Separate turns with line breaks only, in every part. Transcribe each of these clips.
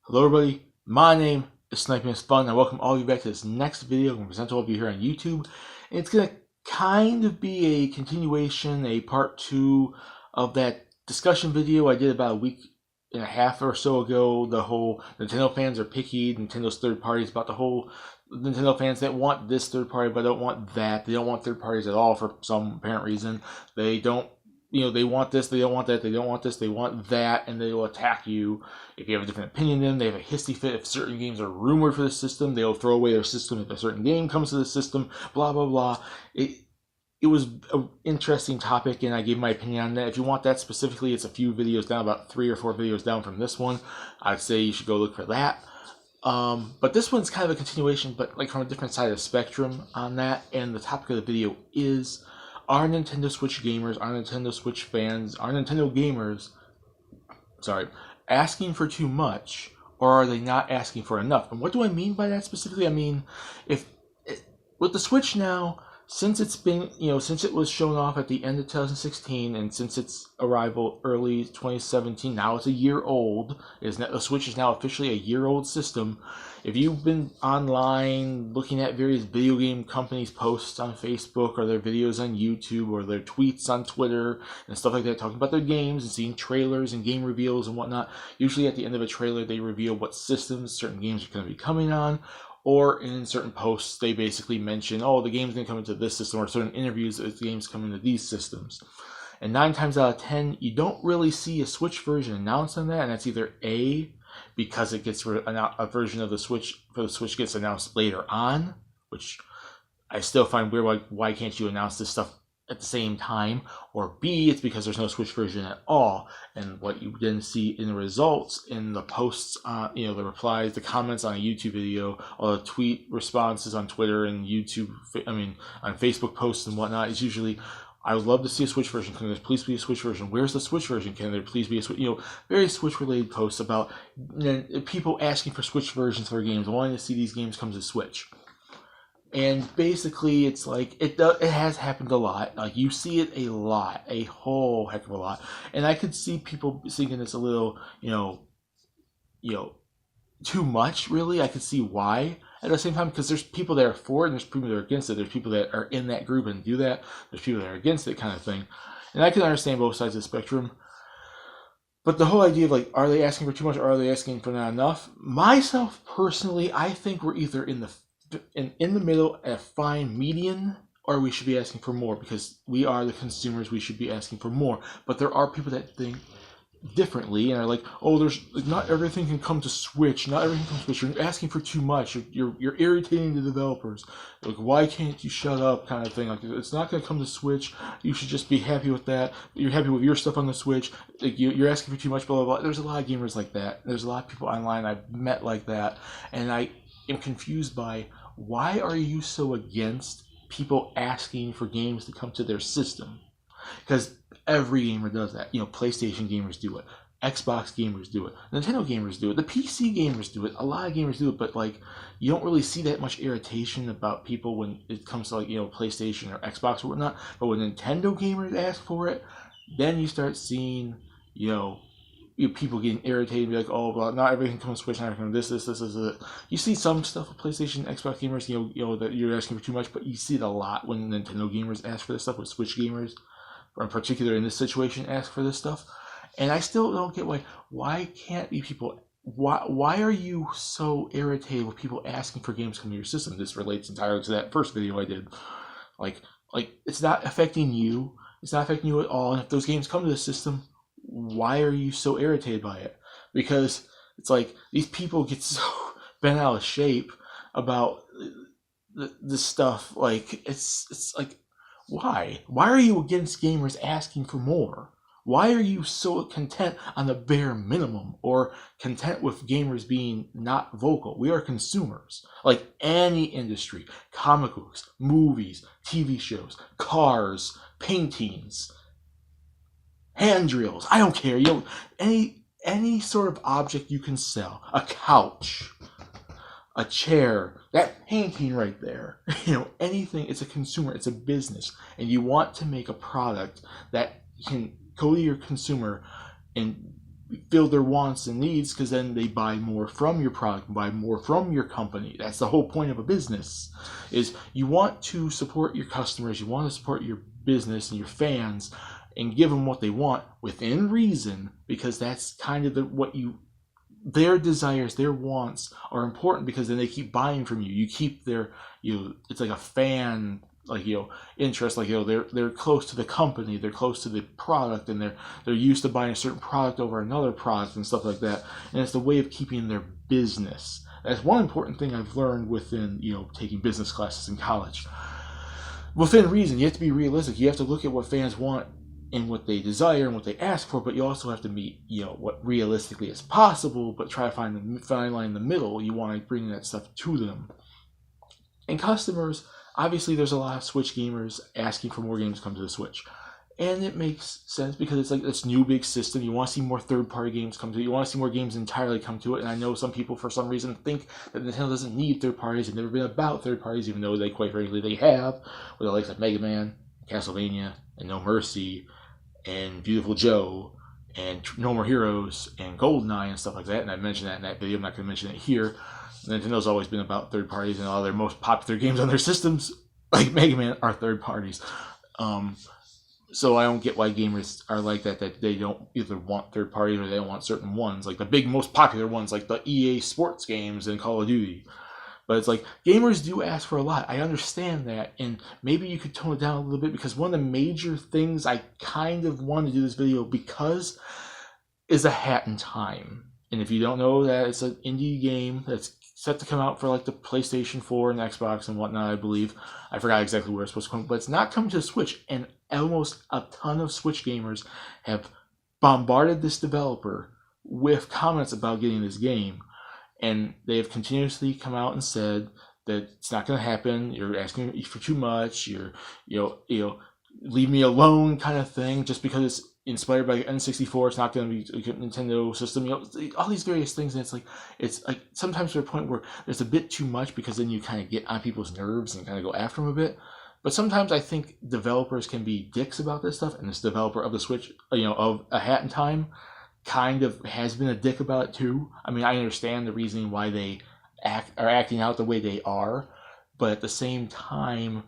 Hello everybody, my name is Sniping is Fun, and welcome all of you back to this next video. I'm going to present to all of you here on YouTube. And it's going to kind of be a continuation, a part 2 of that discussion video I did about a week and a half or so ago. The whole Nintendo fans are picky, Nintendo's third parties, about the whole Nintendo fans that want this third party but don't want that. They don't want third parties at all for some apparent reason. They don't they want this, they don't want that, they don't want this, they want that, and they will attack you if you have a different opinion than them. They have a hissy fit if certain games are rumored for the system. They'll throw away their system if a certain game comes to the system, blah, blah, blah. It was an interesting topic, and I gave my opinion on that. If you want that specifically, it's a few videos down, about 3 or 4 videos down from this one. I'd say you should go look for that. But this one's kind of a continuation, but like from a different side of the spectrum on that, and the topic of the video is... Are Nintendo Switch gamers, are Nintendo Switch fans, are Nintendo gamers, asking for too much, or are they not asking for enough? And what do I mean by that specifically? I mean, with the Switch now, since it's been, since it was shown off at the end of 2016, and since its arrival early 2017, now it's a year old. The Switch is now officially a year-old system. If you've been online looking at various video game companies' posts on Facebook, or their videos on YouTube, or their tweets on Twitter, and stuff like that, talking about their games and seeing trailers and game reveals and whatnot, usually at the end of a trailer they reveal what systems certain games are going to be coming on. Or in certain posts, they basically mention, oh, the game's going to come into this system, or certain interviews, the game's coming into these systems. And 9 times out of 10, you don't really see a Switch version announced on that, and that's either A, because it gets a version of the Switch for the Switch gets announced later on, which I still find weird. Like, why can't you announce this stuff at the same time? Or B, it's because there's no Switch version at all. And what you then see in the results, in the posts, the replies, the comments on a YouTube video, or the tweet responses on Twitter and YouTube, on Facebook posts and whatnot, is usually, I would love to see a Switch version. Can there please be a Switch version? Where's the Switch version? Can there please be a Switch? Various Switch-related posts about people asking for Switch versions for games, wanting to see these games come to Switch. And basically, it's like, it has happened a lot. Like, you see it a lot, a whole heck of a lot. And I could see people thinking it's a little, too much, really. I could see why. At the same time, because there's people that are for it, and there's people that are against it. There's people that are in that group and do that. There's people that are against it, kind of thing. And I can understand both sides of the spectrum. But the whole idea of, like, are they asking for too much, or are they asking for not enough? Myself, personally, I think we're either in the middle, a fine median, or we should be asking for more, because we are the consumers. We should be asking for more. But there are people that think differently and are like, oh, there's not everything can come to Switch. Not everything comes to Switch. You're asking for too much. You're irritating the developers. Like, why can't you shut up? Kind of thing. Like, it's not going to come to Switch. You should just be happy with that. You're happy with your stuff on the Switch. Like, you're asking for too much. Blah blah blah. There's a lot of gamers like that. There's a lot of people online I've met like that, and I am confused by, why are you so against people asking for games to come to their system? Because every gamer does that. PlayStation gamers do it. Xbox gamers do it. Nintendo gamers do it. The PC gamers do it. A lot of gamers do it, but, like, you don't really see that much irritation about people when it comes to, like, PlayStation or Xbox or whatnot. But when Nintendo gamers ask for it, then you start seeing, people getting irritated and be like, oh, well, not everything comes to Switch, not everything this is it. You see some stuff with PlayStation, Xbox gamers, that you're asking for too much, but you see it a lot when Nintendo gamers ask for this stuff, with Switch gamers, or in particular in this situation, ask for this stuff. And I still don't get why can't these people, why are you so irritated with people asking for games coming to your system? This relates entirely to that first video I did. Like it's not affecting you. It's not affecting you at all. And if those games come to the system, why are you so irritated by it? Because it's like these people get so bent out of shape about this stuff. Like, it's like, why? Why are you against gamers asking for more? Why are you so content on the bare minimum, or content with gamers being not vocal? We are consumers, like any industry: comic books, movies, TV shows, cars, paintings, hand drills. I don't care. Any sort of object you can sell, a couch, a chair, that painting right there, anything. It's a consumer, it's a business, and you want to make a product that can go to your consumer and fill their wants and needs, because then they buy more from your product, buy more from your company. That's the whole point of a business, is you want to support your customers, you want to support your business and your fans, and give them what they want within reason, because that's kind of their desires, their wants are important, because then they keep buying from you. You keep their, it's like a fan, like, interest, like, they're close to the company, they're close to the product, and they're used to buying a certain product over another product and stuff like that. And it's the way of keeping their business. That's one important thing I've learned within, taking business classes in college. Within reason, you have to be realistic. You have to look at what fans want and what they desire and what they ask for, but you also have to meet, what realistically is possible, but try to find the fine line in the middle. You want to bring that stuff to them. And customers, obviously there's a lot of Switch gamers asking for more games to come to the Switch. And it makes sense, because it's like this new big system. You want to see more third-party games come to it. You want to see more games entirely come to it. And I know some people, for some reason, think that Nintendo doesn't need third parties. They've never been about third parties, even though they, quite frankly, they have. With the likes of Mega Man, Castlevania, and No Mercy, and Beautiful Joe, and No More Heroes, and GoldenEye, and stuff like that. And I mentioned that in that video. I'm not going to mention it here. Nintendo's always been about third parties, and all their most popular games on their systems, like Mega Man, are third parties. So I don't get why gamers are like that they don't either want third parties or they don't want certain ones, like the big, most popular ones, like the EA Sports games and Call of Duty. But it's like, gamers do ask for a lot. I understand that, and maybe you could tone it down a little bit, because one of the major things I kind of wanted to do this video because is A Hat in Time. And if you don't know that, it's an indie game that's set to come out for like the PlayStation 4 and Xbox and whatnot, I believe. I forgot exactly where it's supposed to come, but it's not coming to the Switch, and almost a ton of Switch gamers have bombarded this developer with comments about getting this game, and they have continuously come out and said that it's not going to happen. You're asking for too much. You're, leave me alone, kind of thing. Just because it's inspired by N64, it's not going to be a Nintendo system. All these various things, and it's like sometimes to a point where there's a bit too much, because then you kind of get on people's nerves and kind of go after them a bit. But sometimes I think developers can be dicks about this stuff, and this developer of the Switch, of A Hat in Time, kind of has been a dick about it too. I mean, I understand the reasoning why they are acting out the way they are, but at the same time,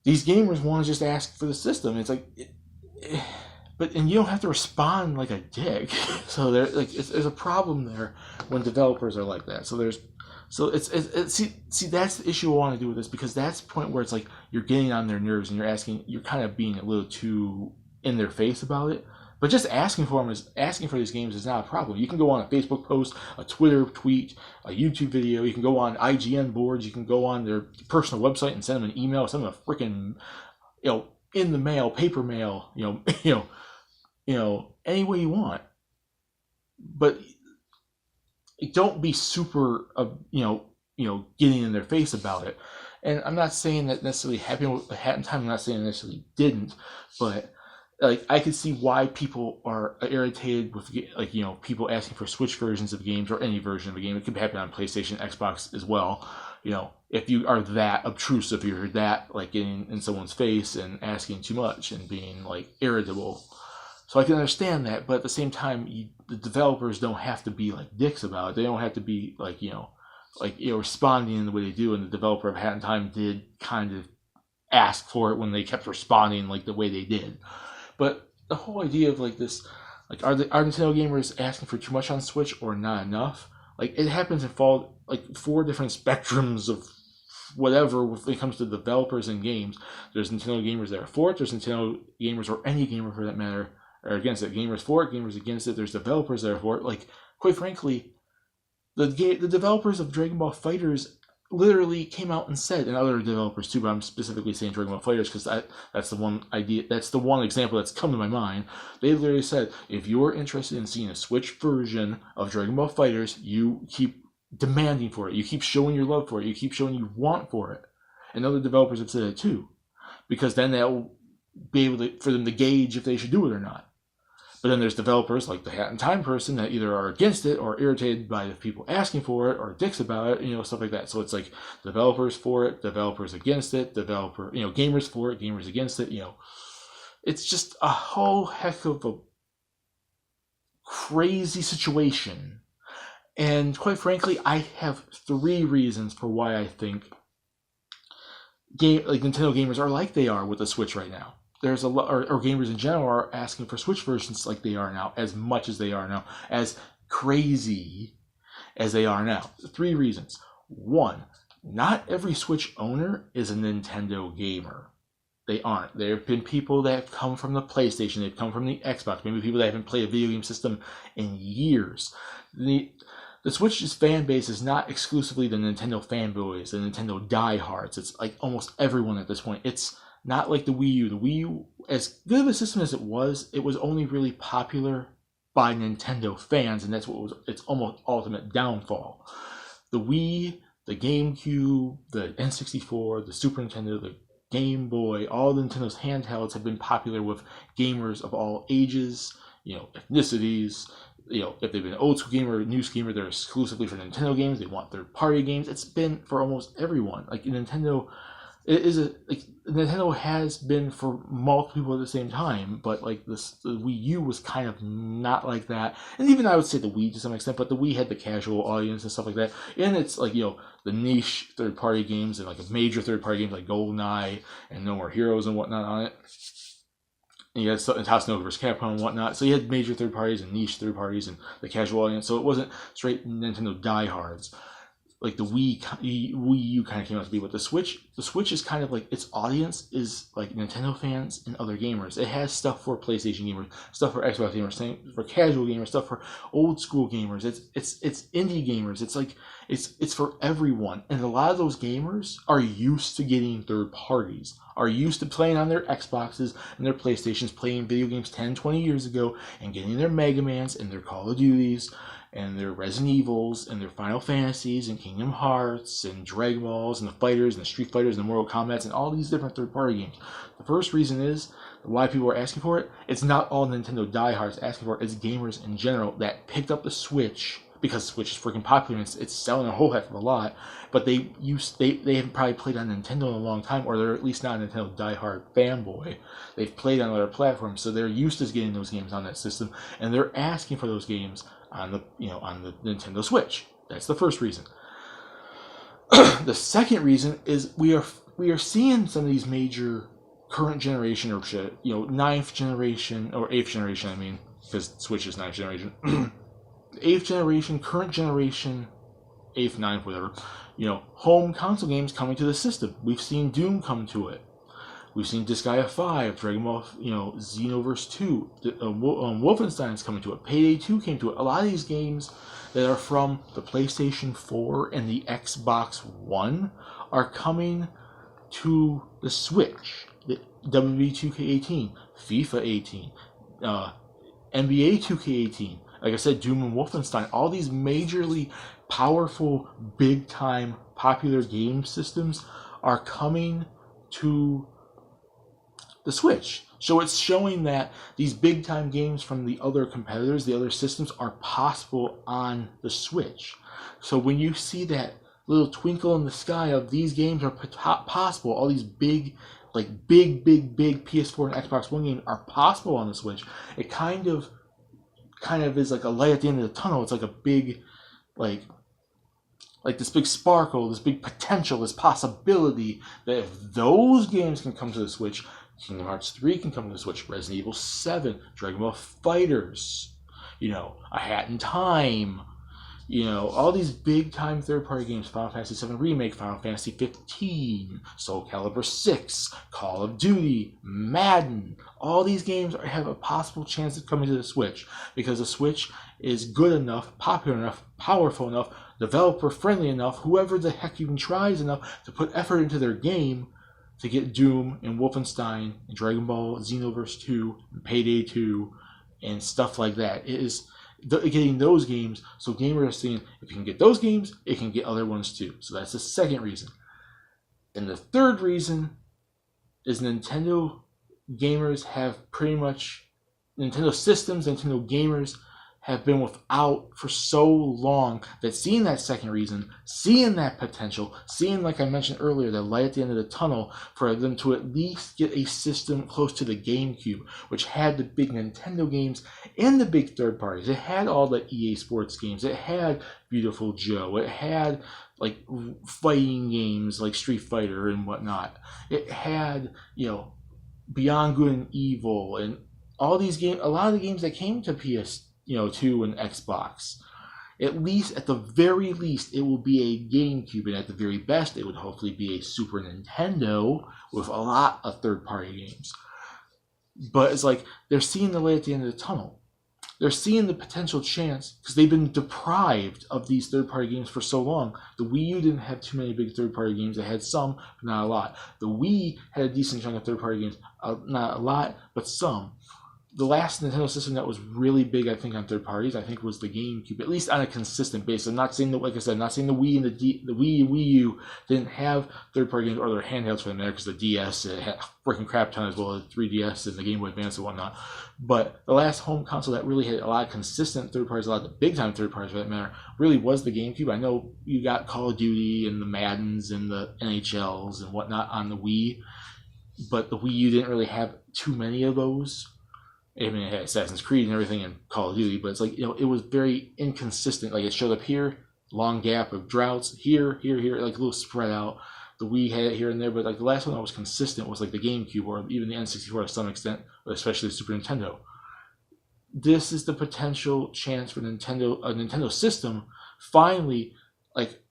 these gamers want to just ask for the system. It's like, and you don't have to respond like a dick. So there's a problem there when developers are like that. See, that's the issue I want to do with this, because that's the point where it's like you're getting on their nerves and you're kind of being a little too in their face about it. But just asking for these games is not a problem. You can go on a Facebook post, a Twitter tweet, a YouTube video. You can go on IGN boards. You can go on their personal website and send them an email, send them a freaking, in the mail, paper mail, any way you want. But don't be super, getting in their face about it. And I'm not saying that necessarily happened with A Hat in Time. I'm not saying it necessarily didn't, but like, I can see why people are irritated with, like, people asking for Switch versions of games, or any version of a game. It could happen on PlayStation, Xbox as well. If you are that obtrusive, you're that, like, getting in someone's face and asking too much and being, like, irritable. So I can understand that, but at the same time, the developers don't have to be like dicks about it. They don't have to be like, responding in the way they do. And the developer of Hat in Time did kind of ask for it when they kept responding like the way they did. But the whole idea of like this, like, are Nintendo gamers asking for too much on Switch or not enough? Like, it happens in like 4 different spectrums of whatever when it comes to developers and games. There's Nintendo gamers that are for it. There's Nintendo gamers, or any gamer for that matter, are against it. Gamers for it, gamers against it. There's developers that are for it. Like, quite frankly, the developers of Dragon Ball FighterZ literally came out and said, and other developers too, but I'm specifically saying Dragon Ball FighterZ because that's the one idea, that's the one example that's come to my mind. They literally said, if you're interested in seeing a Switch version of Dragon Ball FighterZ, you keep demanding for it. You keep showing your love for it. You keep showing you want for it. And other developers have said it too, because then they'll be able for them to gauge if they should do it or not. But then there's developers like the Hat in Time person that either are against it or irritated by the people asking for it or dicks about it, stuff like that. So it's like developers for it, developers against it, gamers for it, gamers against it, It's just a whole heck of a crazy situation. And quite frankly, I have 3 reasons for why I think Nintendo gamers are like they are with the Switch right now. There's a lot, or gamers in general are asking for Switch versions like they are now, as much as they are now, as crazy as they are now. 3 reasons. 1, not every Switch owner is a Nintendo gamer. They aren't. There have been people that have come from the PlayStation, they've come from the Xbox, maybe people that haven't played a video game system in years. The Switch's fan base is not exclusively the Nintendo fanboys, the Nintendo diehards. It's like almost everyone at this point. It's not like the Wii U. The Wii U, as good of a system as it was only really popular by Nintendo fans, and that's what was its almost ultimate downfall. The Wii, the GameCube, the N64, the Super Nintendo, the Game Boy, all Nintendo's handhelds have been popular with gamers of all ages, ethnicities. If they've been old school gamer or new gamer, they're exclusively for Nintendo games. They want third party games. It's been for almost everyone. Nintendo has been for multiple people at the same time, but the Wii U was kind of not like that. And even I would say the Wii to some extent, but the Wii had the casual audience and stuff like that. And it's the niche third party games and a major third party games like GoldenEye and No More Heroes and whatnot on it. And you had House Snow vs. Capcom and whatnot. So you had major third parties and niche third parties and the casual audience. So it wasn't straight Nintendo diehards. Like the Wii U kind of came out to be. But the Switch is kind of its audience is Nintendo fans and other gamers. It has stuff for PlayStation gamers, stuff for Xbox gamers, for casual gamers, stuff for old school gamers. It's indie gamers. It's for everyone. And a lot of those gamers are used to getting third parties, are used to playing on their Xboxes and their PlayStations, playing video games 10, 20 years ago, and getting their Mega Mans and their Call of Duties and their Resident Evils and their Final Fantasies and Kingdom Hearts and Dragon Balls and the Fighters and the Street Fighters and the Mortal Kombats and all these different third-party games. The first reason is why people are asking for it. It's not all Nintendo diehards asking for it. It's gamers in general that picked up the Switch because Switch is freaking popular and it's selling a whole heck of a lot. But they haven't probably played on Nintendo in a long time, or they're at least not a Nintendo diehard fanboy. They've played on other platforms, so they're used to getting those games on that system, and they're asking for those games on the Nintendo Switch. That's the first reason. The second reason is we are seeing some of these major current generation or ninth generation or eighth generation. I mean, because Switch is ninth generation, eighth generation, current generation, eighth, ninth, whatever. Home console games coming to the system. We've seen Doom come to it. We've seen Disgaea 5, Dragon Ball, Xenoverse 2, Wolfenstein's coming to it, Payday 2 came to it. A lot of these games that are from the PlayStation 4 and the Xbox One are coming to the Switch. The WWE 2K18, FIFA 18, NBA 2K18, like I said, Doom and Wolfenstein, all these majorly powerful, big-time, popular game systems are coming to the Switch. So it's showing that these big time games from the other competitors, the other systems, are possible on the Switch. So when you see that little twinkle in the sky of these games are possible, all these big PS4 and Xbox One games are possible on the Switch, it kind of is like a light at the end of the tunnel. It's like a big, like this big sparkle, this big potential, this possibility that if those games can come to the Switch, Kingdom Hearts 3 can come to the Switch, Resident Evil 7, Dragon Ball FighterZ, A Hat in Time, all these big time third party games, Final Fantasy VII Remake, Final Fantasy 15, Soul Calibur 6, Call of Duty, Madden, all these games have a possible chance of coming to the Switch because the Switch is good enough, popular enough, powerful enough, developer friendly enough, whoever the heck even tries enough to put effort into their game to get Doom and Wolfenstein and Dragon Ball Xenoverse 2 and Payday 2 and stuff like that. It is getting those games, so gamers are seeing if you can get those games, it can get other ones too. So that's the second reason. And the third reason is Nintendo gamers have pretty much, Nintendo systems, Nintendo gamers have been without for so long, that seeing that second reason, seeing that potential, seeing, like I mentioned earlier, the light at the end of the tunnel, for them to at least get a system close to the GameCube, which had the big Nintendo games and the big third parties. It had all the EA Sports games. It had Beautiful Joe. It had like fighting games like Street Fighter and whatnot. It had, Beyond Good and Evil and all these games, a lot of the games that came to PS2 and Xbox. At the very least, it will be a GameCube, and at the very best, it would hopefully be a Super Nintendo with a lot of third-party games. But it's like they're seeing the light at the end of the tunnel. They're seeing the potential chance because they've been deprived of these third-party games for so long. The Wii U didn't have too many big third-party games. It had some, but not a lot. The Wii had a decent chunk of third-party games. Not a lot, but some. The last Nintendo system that was really big, I think, on third parties, I think, was the GameCube, at least on a consistent basis. I'm not saying that, like I said, I'm not saying the Wii and the Wii and Wii U didn't have third-party games or their handhelds for them there, because the DS had a freaking crap ton, as well as the 3DS and the Game Boy Advance and whatnot. But the last home console that really had a lot of consistent third parties, a lot of the big-time third parties for that matter, really was the GameCube. I know you got Call of Duty and the Maddens and the NHLs and whatnot on the Wii, but the Wii U didn't really have too many of those. I mean, it had Assassin's Creed and everything and Call of Duty, but it's like, it was very inconsistent. Like, it showed up here, long gap of droughts, here, like a little spread out. The Wii had it here and there, but like the last one that was consistent was like the GameCube or even the N64 to some extent, but especially the Super Nintendo. This is the potential chance for a Nintendo system, finally, like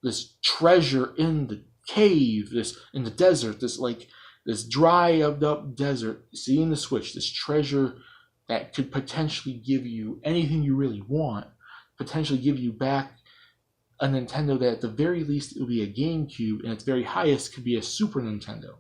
this treasure in the cave, in the desert, this dried up desert, seeing the Switch, this treasure that could potentially give you anything you really want, potentially give you back a Nintendo that at the very least it will be a GameCube, and its very highest could be a Super Nintendo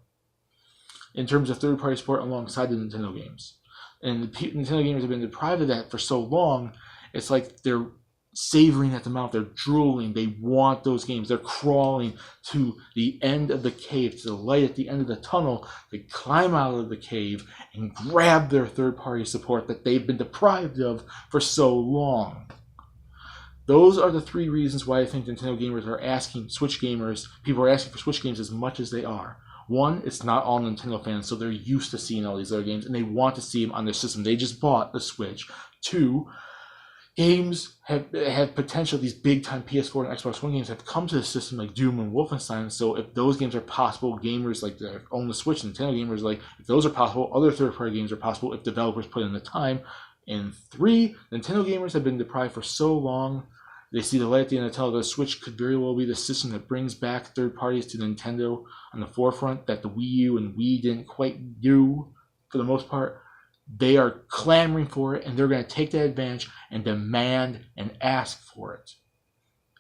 in terms of third-party support alongside the Nintendo games. And the Nintendo gamers have been deprived of that for so long, it's like they're savoring at the mouth, they're drooling, they want those games, they're crawling to the end of the cave, to the light at the end of the tunnel. They climb out of the cave and grab their third-party support that they've been deprived of for so long. Those are the three reasons why I think Nintendo gamers are asking people are asking for Switch games as much as they are. One, it's not all Nintendo fans, so they're used to seeing all these other games, and they want to see them on their system. They just bought the Switch. Two, games have potential. These big-time PS4 and Xbox One games have come to the system like Doom and Wolfenstein, so if those games are possible, gamers like that own the Switch, Nintendo gamers, like, if those are possible, other third-party games are possible if developers put in the time. And three, Nintendo gamers have been deprived for so long. They see the light at the end of the tunnel. The Switch could very well be the system that brings back third parties to Nintendo on the forefront that the Wii U and Wii didn't quite do for the most part. They are clamoring for it, and they're going to take that advantage and demand and ask for it.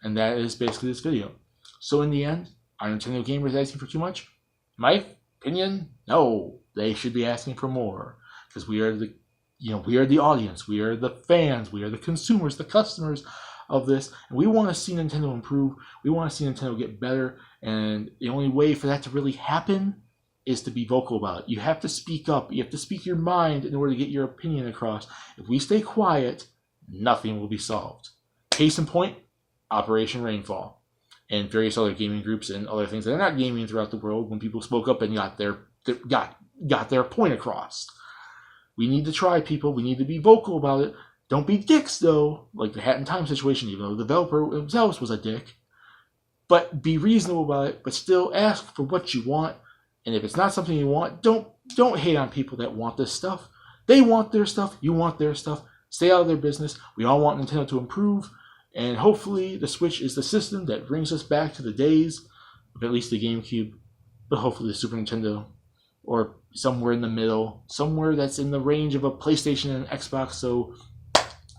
And that is basically this video. So in the end, are Nintendo gamers asking for too much? My opinion, no. They should be asking for more, because we are the audience, we are the fans, we are the consumers, the customers of this, and we want to see Nintendo improve. We want to see Nintendo get better, and the only way for that to really happen is to be vocal about it. You have to speak up. You have to speak your mind in order to get your opinion across. If we stay quiet, nothing will be solved. Case in point, Operation Rainfall, and various other gaming groups and other things that are not gaming throughout the world, when people spoke up and got their point across. We need to try, people. We need to be vocal about it. Don't be dicks, though, like the Hat in Time situation, even though the developer themselves was a dick. But be reasonable about it, but still ask for what you want. And if it's not something you want, don't hate on people that want this stuff. They want their stuff, you want their stuff. Stay out of their business. We all want Nintendo to improve, and hopefully the Switch is the system that brings us back to the days of at least the GameCube, but hopefully the Super Nintendo, or somewhere in the middle, somewhere that's in the range of a PlayStation and an Xbox, so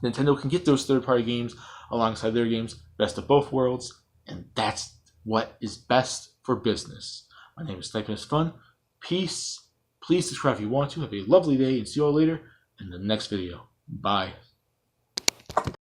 Nintendo can get those third-party games alongside their games, best of both worlds, and that's what is best for business. My name is Typing is Fun. Peace. Please subscribe if you want to. Have a lovely day, and see you all later in the next video. Bye.